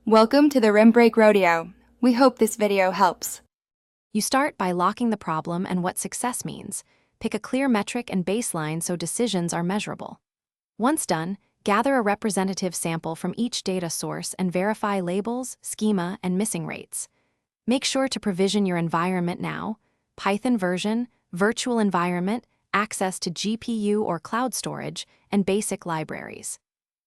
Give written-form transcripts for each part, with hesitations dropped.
Welcome to the Rim Break Rodeo. We hope this video helps. You start by locking the problem and what success means. Pick a clear metric and baseline so decisions are measurable. Once done, gather a representative sample from each data source and verify labels, schema, and missing rates. Make sure to provision your environment now: Python version, virtual environment, access to GPU or cloud storage, and basic libraries.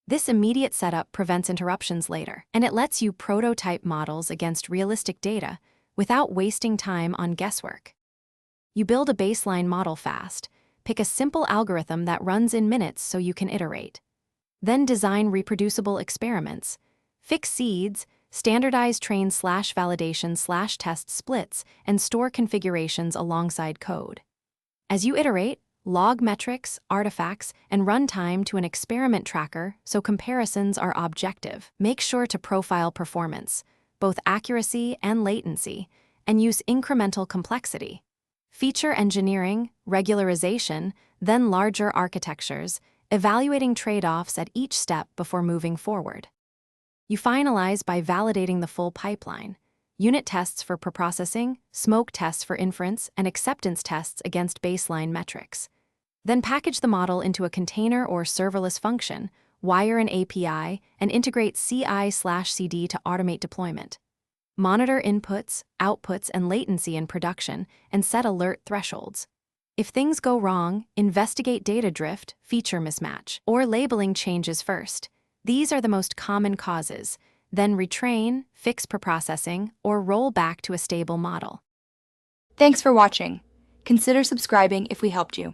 This immediate setup prevents interruptions later, and it lets you prototype models against realistic data without wasting time on guesswork. You build a baseline model fast. Pick a simple algorithm that runs in minutes so you can iterate. Then design reproducible experiments. Fix seeds, standardize train/validation/test splits, and store configurations alongside code. As you iterate, log metrics, artifacts, and runtime to an experiment tracker so comparisons are objective. Make sure to profile performance, both accuracy and latency, and use incremental complexity. Feature engineering, regularization, then larger architectures, evaluating trade-offs at each step before moving forward. You finalize by validating the full pipeline: unit tests for preprocessing, smoke tests for inference, and acceptance tests against baseline metrics. Then package the model into a container or serverless function, wire an API, and integrate CI/CD to automate deployment. Monitor inputs, outputs, and latency in production, and set alert thresholds. If things go wrong, investigate data drift, feature mismatch, or labeling changes first. These are the most common causes. Then retrain, fix preprocessing, or roll back to a stable model. Thanks for watching. Consider subscribing if we helped you.